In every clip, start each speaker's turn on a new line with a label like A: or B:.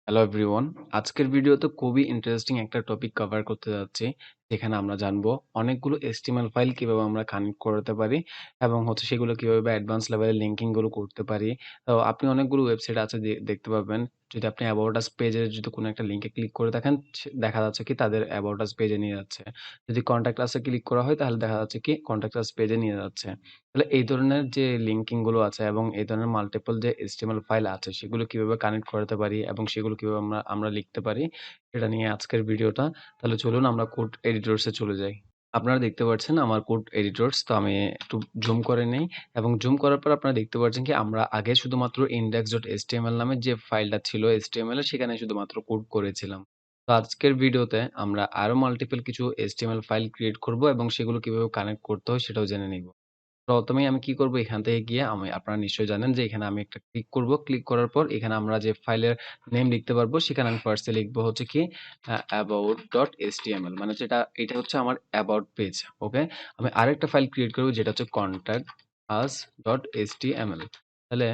A: Hello everyone. আজকের ভিডিওতে খুবই ইন্টারেস্টিং একটা টপিক কভার করতে যাচ্ছি। যেখানে আমরা জানবো অনেকগুলো HTML ফাইল কিভাবে আমরা কানেক্ট করাতে পারি এবং সেগুলো কিভাবে অ্যাডভান্স লেভেলের লিঙ্কিং গুলো করতে পারি। তো আপনি অনেকগুলো ওয়েবসাইট আছে দেখতে পাবেন। যদি আপনি অ্যাবাউট আস পেজের যদি কোনো একটা লিঙ্কে ক্লিক করে দেখেন দেখা যাচ্ছে কি তাদের অ্যাবাউট আস পেজে নিয়ে যাচ্ছে। যদি কনট্যাক্ট আস এ ক্লিক করা হয় তাহলে দেখা যাচ্ছে কি কনট্যাক্ট আস পেজে নিয়ে যাচ্ছে। তাহলে এই ধরনের যে লিঙ্কিং গুলো আছে এবং এই ধরনের মাল্টিপল যে HTML ফাইল আছে সেগুলো কিভাবে কানেক্ট করাতে পারি এবং সেগুলো কিভাবে আমরা লিখতে পারি সেটা নিয়ে আজকের ভিডিওটা। তাহলে চলুন আমরা কোড এডিটরস এ চলে যাই। আপনারা দেখতে পাচ্ছেন আমার কোড এডিটরস। তো আমি একটু জুম করে নেই এবং জুম করার পর আপনারা দেখতে পাচ্ছেন কি আমরা আগে শুধুমাত্র index.html নামের যে ফাইলটা ছিল HTML এর সেখানে শুধুমাত্র কোড করেছিলাম। তো আজকের ভিডিওতে আমরা আরো মাল্টিপল কিছু HTML ফাইল ক্রিয়েট করব এবং সেগুলো কিভাবে কানেক্ট করতে হয় সেটাও জেনে নিব। প্রথমেই আমি কি করব এখান থেকে গিয়ে আপনারা নিশ্চয়ই জানেন যে এখানে আমি একটা ক্লিক করব। ক্লিক করার পর এখানে আমরা যে ফাইলের নেম লিখতে পারবো সেখানে আমি ফার্স্টে লিখবো হচ্ছে কি about.html মানে এটা হচ্ছে আমার about পেজ। ওকে? আমি আরেকটা ফাইল ক্রিয়েট করব যেটা হচ্ছে contact us.html তাহলে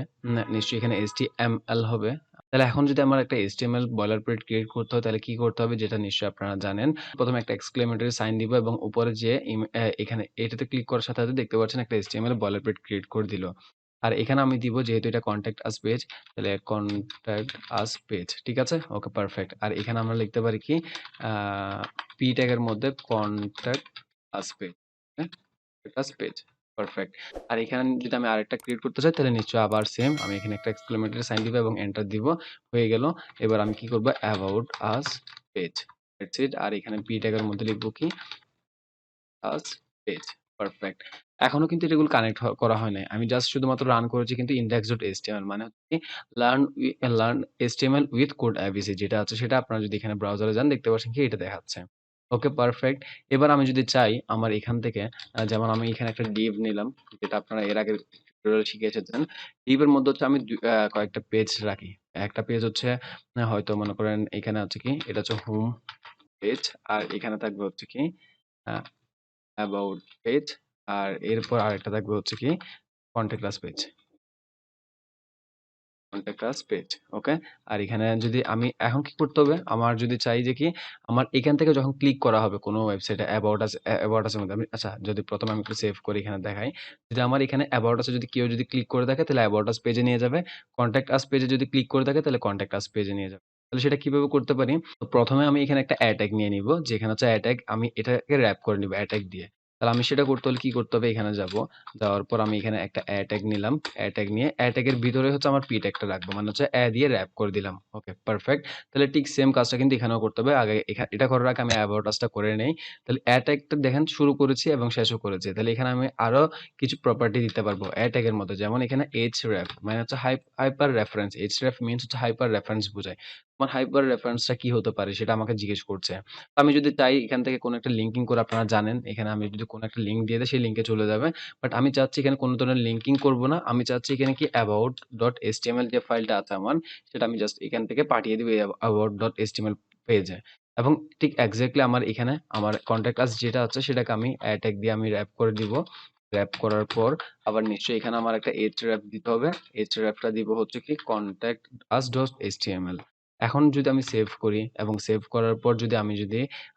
A: নিশ্চয়ই এখানে html হবে। তাহলে এখন যদি আমার একটা HTML boilerplate ক্রিয়েট করতে হয় তাহলে কি করতে হবে যেটা নিশ্চয়ই আপনারা জানেন। প্রথমে একটা এক্সক্লেমেটরি সাইন দিব এবং উপরে যে এখানে এটাতে ক্লিক করার সাথে, সাথে দেখতে পাচ্ছেন একটা HTML boilerplate ক্রিয়েট করে দিল। আর এখানে আমি দিব যেহেতু এটা কনট্যাক্ট আস পেজ তাহলে কনট্যাক্ট আস পেজ। ঠিক আছে? Okay perfect. আর এখানে আমরা লিখতে পারি কি আ p ট্যাগ এর মধ্যে কনট্যাক্ট আস পেজ। হ্যাঁ? আস পেজ। পারফেক্ট। আর এখানে যদি আমি আরেকটা ক্রিয়েট করতে চাই তাহলে নিশ্চয়ই আবার সেম আমি এখানে একটা এক্সক্লেমেটরি সাইন দিব এবং এন্টার দিব। হয়ে গেল। এবার আমি কি করব about us page. That's it. আর এখানে p ট্যাগের মধ্যে লিখব কি আস পেজ। পারফেক্ট। এখনো কিন্তু এগুলো কানেক্ট করা হয় নাই। আমি জাস্ট শুধুমাত্র রান করেছি কিন্তু index.html মানে হচ্ছে কি learn HTML with code ABC যেটা আছে সেটা আপনারা যদি এখানে ব্রাউজারে যান দেখতে পাচ্ছেন কি এটা দেখাচ্ছে। Okay perfect. এবার আমি যদি চাই আমার এখান থেকে যেমন আমি এখানে একটা div নিলাম যেটা আপনারা এর আগের টিউটোরিয়ালে শিখে এসেছেন। div এর মধ্যে হচ্ছে আমি কয়েকটা পেজ রাখি। একটা পেজ হচ্ছে হয়তো মনে করেন এখানে আছে কি এটা হচ্ছে হোম পেজ আর এখানে থাকবে হচ্ছে কি আ অ্যাবাউট পেজ আর এরপর আরেকটা থাকবে হচ্ছে কি contact us page. Contact us page. Okay? আর এখানে যদি আমি এখন কি করতে হবে? আমার যদি চাই যে কি আমার এখান থেকে যখন ক্লিক করা হবে কোনো ওয়েবসাইটে অ্যাবাউট আস এর মধ্যে আমি আচ্ছা যদি প্রথমে আমি একটু সেভ করে এখানে দেখাই। যদি আমার এখানে অ্যাবাউট আস এ যদি কেউ যদি ক্লিক করে দেখে তাহলে অ্যাবাউট আস পেজে নিয়ে যাবে। কন্টাক্ট আস পেজে যদি ক্লিক করে থাকে তাহলে কন্টাক্ট আস পেজে নিয়ে যাবে। তাহলে সেটা কিভাবে করতে পারি? তো প্রথমে আমি এখানে একটা ট্যাগ নিয়ে নিবো। যেখানে হচ্ছে ট্যাগ আমি এটাকে র‍্যাপ করে নিবো ট্যাগ দিয়ে। তাহলে আমি সেটা করতে হলে কি করতে হবে? এখানে যাবো। যাওয়ার পর আমি এখানে একটা ট্যাগ নিলাম। ট্যাগ নিয়ে ট্যাগের ভিতরে হচ্ছে আমার p ট্যাগটা রাখবো। মানে হচ্ছে দিয়ে র‍্যাপ করে দিলাম। Okay perfect. তাহলে ঠিক সেম কাজটা কিন্তু এখানেও করতে হবে। আগে এটা করার আগে আমি অ্যাবাউট আস টা করে নেই। তাহলে ট্যাগটা দেখেন শুরু করেছি এবং শেষও করেছি। তাহলে এখানে আমি আরো কিছু প্রপার্টি দিতে পারবো ট্যাগের মধ্যে। যেমন এখানে href মানে হচ্ছে হাইপার রেফারেন্স। href মিনস হচ্ছে হাইপার রেফারেন্স বোঝায়। আমার হাইপার রেফারেন্সটা কি হতে পারে সেটা আমাকে জিজ্ঞেস করছে। আমি যদি চাই এখান থেকে কোনো একটা লিঙ্কিং করে আপনারা জানেন এখানে আমি যদি কোনো একটা লিঙ্ক দিয়ে দেই সেই লিঙ্কে চলে যাবে। বাট আমি চাচ্ছি এখানে কোনো ধরনের লিঙ্কিং করব না। আমি চাচ্ছি এখানে কি about.html যে ফাইলটা আছে আমার সেটা আমি জাস্ট এখান থেকে পাঠিয়ে দিব এই about.html পেজে। এবং ঠিক এক্সাক্টলি আমার এখানে আমার কনট্যাক্ট আস যেটা আছে সেটাকে আমি ট্যাগ দিয়ে আমি র‍্যাপ করে দিব। র‍্যাপ করার পর আবার নিশ্চয়ই এখানে আমার একটা href দিতে হবে। href টা দিব হচ্ছে কি contact us.html এখন যদি আমি সেভ করি এবং সেভ করার পর যদি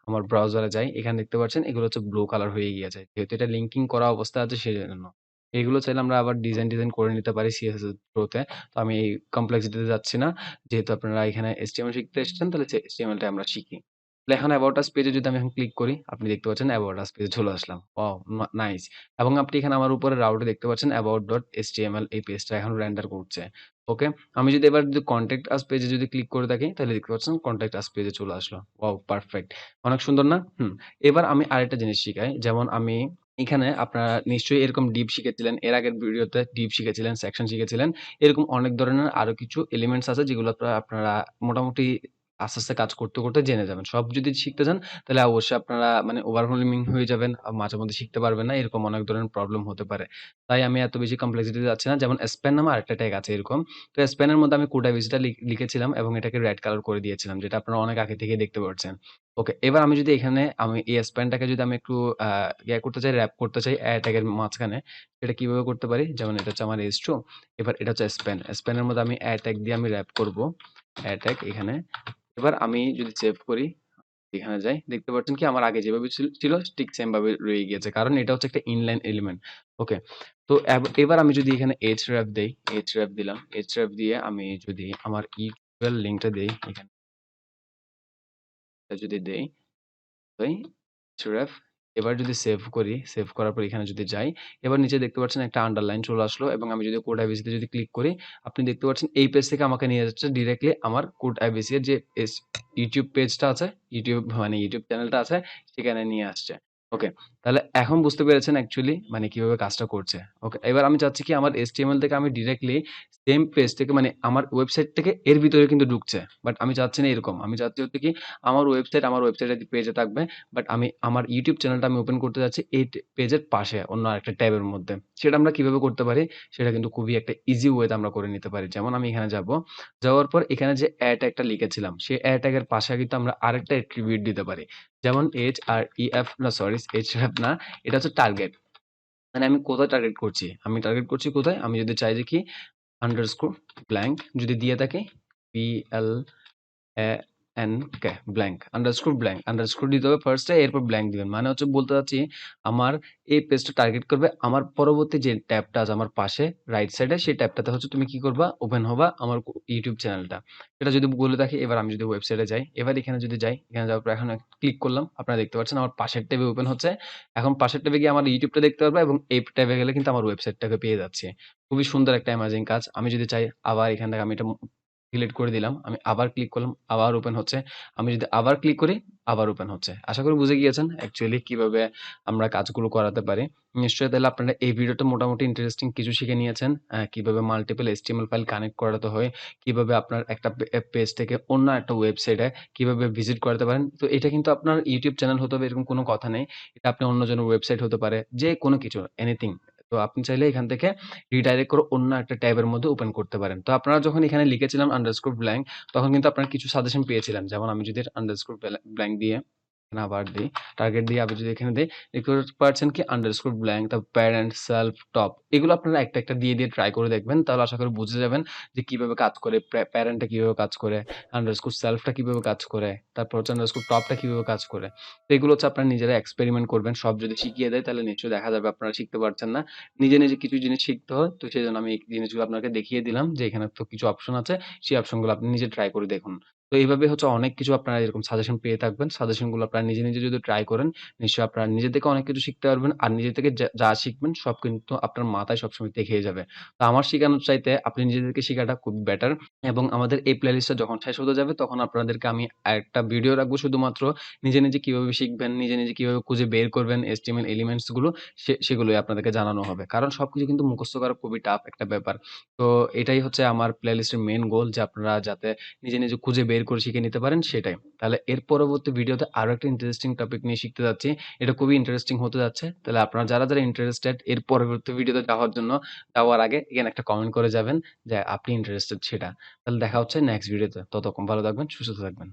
A: আমার ব্রাউজারে যাই, এখানে দেখতে পাচ্ছেন এগুলো হচ্ছে ব্লু কালার হয়ে গিয়েছে। যেহেতু এটা লিঙ্কিং করা অবস্থায় আছে সেজন্য। এগুলো চাইলে আমরা আবার ডিজাইন করে নিতে পারি CSS Pro তে। তো আমি এই কমপ্লেক্সিটি তে যাচ্ছি না। যেহেতু আপনারা এখানে HTML শিখতে এসেছেন তাহলে HTML টাই আমরা শিখি। তাহলে এখন অ্যাবাউট আস পেজে যদি আমি এখন ক্লিক করি, আপনি দেখতে পাচ্ছেন অ্যাবাউট আস পেজে চলে আসলাম। ওয়াও! নাইস। এবং আপনি এখানে আমার উপরে রাউটে দেখতে পাচ্ছেন about.html এই পেজটা এখন রেন্ডার করছে। ওকে? আমি যদি এবার কনট্যাক্ট আস পেজে যদি ক্লিক করে থাকি তাহলে দেখতে পাচ্ছেন কনট্যাক্ট আস পেজে চলে আসলো। ওয়াও! পারফেক্ট। অনেক সুন্দর না? হুম। এবার আমি আরেকটা জিনিস শিখাই। যেমন আমি এখানে আপনারা নিশ্চয়ই এরকম ডিভ শিখেছিলেন। এর আগের ভিডিওতে ডিভ শিখেছিলেন, সেকশন শিখেছিলেন। এরকম অনেক ধরনের আরো কিছু এলিমেন্টস আছে যেগুলো আপনারা মোটামুটি আস্তে, আস্তে কাজ করতে জেনে যাবেন। সব যদি শিখতে যান তাহলে অবশ্যই আপনারা মানে ওভারওয়েলমিং হয়ে যাবেন। মাঝেমধ্যে শিখতে পারবেন না। এরকম অনেক ধরনের প্রবলেম হতে পারে। তাই আমি এত বেশি কমপ্লেক্সিটি তে যাচ্ছি না। যেমন স্প্যান নামে আরেকটা ট্যাগ আছে এরকম। তো স্প্যানের মধ্যে আমি কোড এবিসিটা লিখেছিলাম এবং এটাকে রেড কালার করে দিয়েছিলাম। যেটা আপনারা অনেক আগে থেকেই দেখতে পাচ্ছেন। ওকে, এবার আমি যদি এখানে এই স্প্যানটাকে যদি আমি একটু আ করতে চাই, র‍্যাপ করতে চাই ট্যাগের মাঝখানে, সেটা কিভাবে করতে পারি? যেমন এটা হচ্ছে আমার h2 এবার এটা হচ্ছে স্প্যান। স্প্যানের মধ্যে আমি ট্যাগ দিয়ে আমি র‍্যাপ করব। অ্যাটাক এখানে। এবার আমি যদি সেভ করি, এখানে যাই, দেখতে পাচ্ছেন কি আমার আগে যেভাবে ছিল ঠিক সেম ভাবে রয়ে গিয়েছে। কারণ এটা হচ্ছে একটা ইনলাইন এলিমেন্ট। ওকে। তো এবার আমি যদি এখানে href দেই, href দিলাম। href দিয়ে আমি যদি আমার ইউআরএল লিংকটা দেই, এখানে যদি দেই, তাই href, এবার যদি সেভ করি, সেভ করার পর এখানে যদি যাই, এবার নিচে দেখতে পাচ্ছেন একটা আন্ডারলাইন চলে আসলো এবং আমি যদি কোড আইবিসি তে যদি ক্লিক করি, আপনি দেখতে পাচ্ছেন এই পেজ থেকে আমাকে নিয়ে যাচ্ছে ডিরেক্টলি আমার কোড আইবিসি এর যে ইউটিউব পেজটা আছে, ইউটিউব মানে ইউটিউব চ্যানেলটা আছে, সেখানে নিয়ে আসছে। ওকে। তাহলে এখন বুঝতে পেরেছেন অ্যাকচুয়ালি মানে কিভাবে কাজটা করছে। ওকে। এবার আমি চাচ্ছি কি আমার HTML থেকে আমি ডিরেক্টলি সেম পেজ থেকে মানে আমার ওয়েবসাইট থেকে এর ভিতরে কিন্তু ঢুকছে। বাট আমি চাচ্ছি না এরকম। আমি চাচ্ছি হচ্ছে কি আমার ওয়েবসাইট আমার ওয়েবসাইটের পেজে থাকবে। বাট আমি আমার ইউটিউব চ্যানেলটা আমি ওপেন করতে যাচ্ছি এই পেজের পাশে অন্য আরেকটা ট্যাবের মধ্যে। সেটা আমরা কিভাবে করতে পারি? সেটা কিন্তু খুবই একটা ইজি ওয়েতে আমরা করে নিতে পারি। যেমন আমি এখানে যাব। যাওয়ার পর এখানে যে অ্যাড ট্যাগটা লিখেছিলাম, সেই অ্যাড ট্যাগের পাশে কিন্তু আমরা আরেকটা এট্রিবিউট দিতে পারি। যেমন href না সরি href না, এটা হচ্ছে টার্গেট। মানে আমি কোথায় টার্গেট করছি? আমি টার্গেট করছি কোথায়? আমি যদি চাই যে কি আন্ডারস্কোর ব্ল্যাঙ্ক যদি দিয়ে থাকি PL ব্ল্যাঙ্ক আন্ডারস্কোর দিতে হবে ফার্স্টে, এরপর ব্ল্যাঙ্ক দিবেন। মানে হচ্ছে বলতে চাচ্ছি আমার এই পেজটা টার্গেট করবে আমার পরবর্তী যে ট্যাবটা আছে আমার পাশে রাইট সাইডে, সেই ট্যাবটাতে হচ্ছে তুমি কি করবা? ওপেন হবা আমার ইউটিউব চ্যানেলটা। এটা যদি বলে থাকি, এবার আমি যদি ওয়েবসাইটে যাই, এবার এখানে যদি যাই, এখানে যাওয়ার পর এখন ক্লিক করলাম। আপনারা দেখতে পাচ্ছেন আমার পাশের ট্যাবে ওপেন হচ্ছে। এখন পাশের ট্যাবে গিয়ে আমার ইউটিউবটা দেখতে পারবা এবং এই ট্যাবে গেলে কিন্তু আমার ওয়েবসাইটটাকে পেয়ে যাচ্ছি। খুবই সুন্দর একটা অ্যামেজিং কাজ। আমি যদি চাই আবার এখান থেকে আমি এটা ডিলিট করে দিলাম। আমি আবার ক্লিক করলাম, আবার ওপেন হচ্ছে। আমি যদি আবার ক্লিক করি, আবার ওপেন হচ্ছে। আশা করি বুঝে গিয়েছেন অ্যাকচুয়ালি কিভাবে আমরা কাজগুলো করাতে পারি। নিশ্চয়ই তাহলে আপনারা এই ভিডিওটা মোটামুটি ইন্টারেস্টিং কিছু শিখে নিয়েছেন। কিভাবে মাল্টিপল HTML ফাইল কানেক্ট করাতে হয়, কিভাবে আপনার একটা পেজ থেকে অন্য একটা ওয়েবসাইটে কিভাবে ভিজিট করাতে পারেন। তো এটা কিন্তু আপনার ইউটিউব চ্যানেল হতে হবে এরকম কোনো কথা নেই। এটা আপনি অন্যজনের ওয়েবসাইট হতে পারে, যেকোনো কিছু এনিথিং। তো আপনি চাইলে এখান থেকে রিডাইরেক্ট করে অন্য একটা ট্যাবের মধ্যে ওপেন করতে পারেন। তো আপনারা যখন এখানে লিখেছিলাম আন্ডারস্কোর ব্ল্যাঙ্ক, তখন কিন্তু আপনারা কিছু সাজেশন পেয়েছিলেন। যেমন আমি যদি আন্ডারস্কোর ব্ল্যাঙ্ক দিয়ে এখানে আবার দিই, টার্গেট দিয়ে আবার যদি এখানে দেই, দেখতে পাচ্ছেন কি আন্ডারস্কোর ব্ল্যাঙ্ক, তারপর প্যারেন্ট, সেলফ, টপ, এগুলো আপনারা একটা একটা দিয়ে ট্রাই করে দেখবেন। তাহলে আশা করি বুঝে যাবেন যে কিভাবে কাজ করে, প্যারেন্টটা কিভাবে কাজ করে, আন্ডারস্কোর সেলফটা কিভাবে কাজ করে, তারপর হচ্ছে আন্ডারস্কোর টপটা কিভাবে কাজ করে। তো এগুলো হচ্ছে আপনারা নিজেরা এক্সপেরিমেন্ট করবেন। সব যদি শিখিয়ে দেয় তাহলে নিশ্চয়ই দেখা যাবে আপনারা শিখতে পারছেন না। নিজে, নিজে কিছু জিনিস শিখতে হয়। তো সেজন্য আমি এই জিনিসগুলো আপনাকে দেখিয়ে দিলাম যে এখানে তো কিছু অপশন আছে। সেই অপশনগুলো আপনি নিজে ট্রাই করে দেখুন। তো এইভাবে হচ্ছে অনেক কিছু আপনারা এরকম সাজেশন পেয়ে থাকবেন। সাজেশনগুলো আপনারা নিজে, নিজে যদি ট্রাই করেন, নিশ্চয়ই আপনারা নিজে থেকে অনেক কিছু শিখতে পারবেন। আর নিজে থেকে যা শিখবেন সব কিন্তু আপনার মাথায় সবসময় থেকে যাবে। তো আমার শিখানোর চাইতে আপনি নিজে থেকে শিখাটা খুব বেটার। এবং আমাদের এই প্লেলিস্টটা যখন শেষ হতে যাবে তখন আপনাদেরকে আমি আরেকটা ভিডিও রাখবো শুধুমাত্র নিজে, নিজে কিভাবে শিখবেন, নিজে, নিজে কিভাবে খুঁজে বের করবেন HTML এলিমেন্টস গুলো সেগুলোই আপনাদেরকে জানানো হবে। কারণ সবকিছু কিন্তু মুখস্থ করা খুবই টাফ একটা ব্যাপার। তো এটাই হচ্ছে আমার প্লেলিস্টের মেইন গোল যে আপনারা যাতে নিজে, নিজে খুঁজে বের করে শিখে নিতে পারেন সেটাই। তাহলে এর পরবর্তী ভিডিওতে আরো একটা ইন্টারেস্টিং টপিক নিয়ে শিখতে যাচ্ছি। এটা খুবই ইন্টারেস্টিং হতে যাচ্ছে। তাহলে আপনারা যারা ইন্টারেস্টেড এর পরবর্তী ভিডিওতে যাওয়ার আগে এখানে একটা কমেন্ট করে যাবেন যে আপনি ইন্টারেস্টেড সেটা। তাহলে দেখা হচ্ছে নেক্সট ভিডিওতে। ততক্ষণ ভালো থাকবেন, সুস্থ থাকবেন।